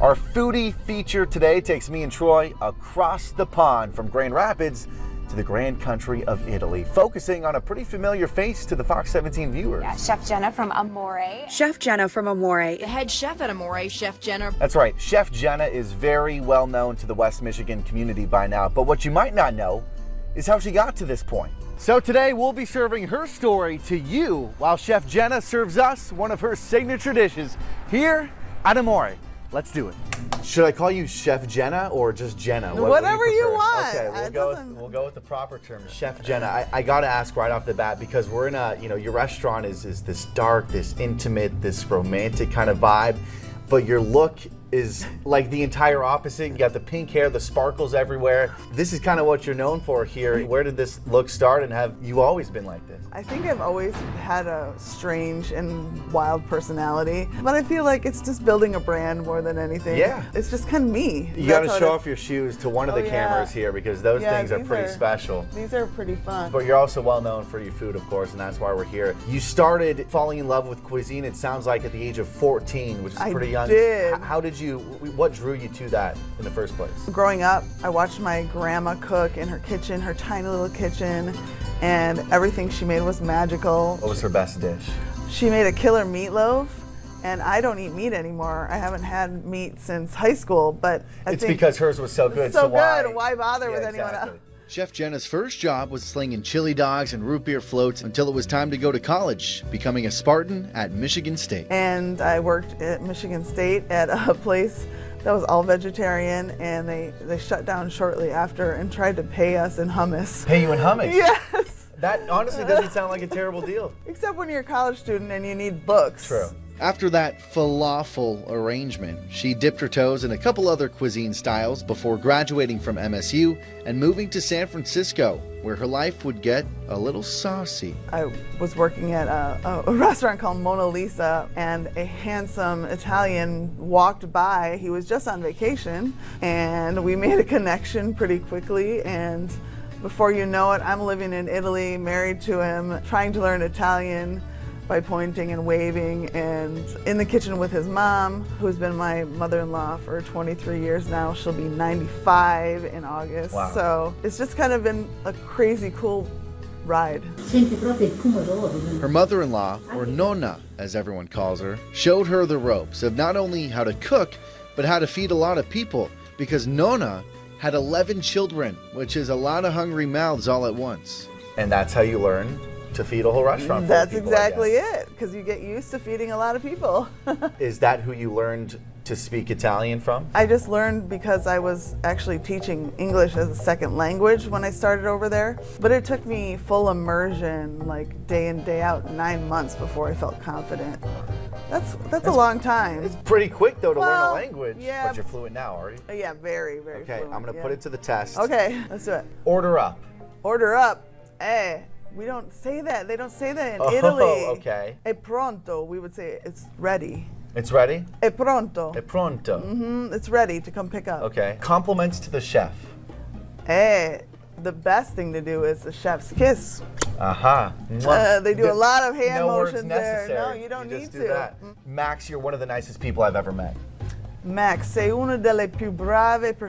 Our foodie feature today takes me and Troy across the pond from Grand Rapids to the grand country of Italy, focusing on a pretty familiar face to the Fox 17 viewers. Yeah, Chef Jenna from Amore. Chef Jenna from Amore. The head chef at Amore, Chef Jenna. That's right, Chef Jenna is very well known to the West Michigan community by now, but what you might not know is how she got to this point. So today we'll be serving her story to you while Chef Jenna serves us one of her signature dishes here at Amore. Let's do it. Should I call you Chef Jenna or just Jenna? Whatever you want. Okay, we'll go with the proper term, Chef Jenna. I gotta ask right off the bat, because we're in a, your restaurant is this dark, this intimate, this romantic kind of vibe, but your look is like the entire opposite. You got the pink hair, the sparkles everywhere. This is kind of what you're known for here. Where did this look start, and have you always been like this? I think I've always had a strange and wild personality, but I feel like it's just building a brand more than anything. Yeah. It's just kind of me. You got to show off your shoes to one of the cameras here, because those things are pretty special. These are pretty fun. But you're also well known for your food, of course, and that's why we're here. You started falling in love with cuisine, it sounds like, at the age of 14, which is pretty young. I did. How did you, what drew you to that in the first place? Growing up, I watched my grandma cook in her kitchen, her tiny little kitchen, and everything she made was magical. What was her best dish? She made a killer meatloaf, and I don't eat meat anymore. I haven't had meat since high school, but I think because hers was so good. So good, why bother with anyone else? Chef Jenna's first job was slinging chili dogs and root beer floats until it was time to go to college, becoming a Spartan at Michigan State. And I worked at Michigan State at a place that was all vegetarian, and they shut down shortly after and tried to pay us in hummus. Pay you in hummus? Yes. That honestly doesn't sound like a terrible deal. Except when you're a college student and you need books. True. After that falafel arrangement, she dipped her toes in a couple other cuisine styles before graduating from MSU and moving to San Francisco, where her life would get a little saucy. I was working at a restaurant called Mona Lisa, and a handsome Italian walked by. He was just on vacation, and we made a connection pretty quickly, and before you know it, I'm living in Italy, married to him, trying to learn Italian by pointing and waving, and in the kitchen with his mom, who's been my mother-in-law for 23 years now. She'll be 95 in August. Wow. So it's just kind of been a crazy cool ride. Her mother-in-law, or Nonna as everyone calls her, showed her the ropes of not only how to cook, but how to feed a lot of people, because Nonna had 11 children, which is a lot of hungry mouths all at once. And that's how you learn to feed a whole restaurant full That's of people, exactly it, because you get used to feeding a lot of people. Is that who you learned to speak Italian from? I just learned because I was actually teaching English as a second language when I started over there. But it took me full immersion, like day in, day out, 9 months before I felt confident. That's a long time. It's pretty quick though to learn a language. Yeah. But you're fluent now, are you? Yeah, very, very Okay, fluent. I'm gonna put it to the test. Okay, let's do it. Order up. Order up. We don't say that. They don't say that in Italy. Okay. È pronto. We would say it's ready. It's ready? È pronto. È pronto. It's ready to come pick up. Okay. Compliments to the chef. The best thing to do is the chef's kiss. Aha. They do a lot of hand no motions words necessary. there. No, you don't need just to. do that. Max, you're one of the nicest people I've ever met. Max, sei una delle più brave persone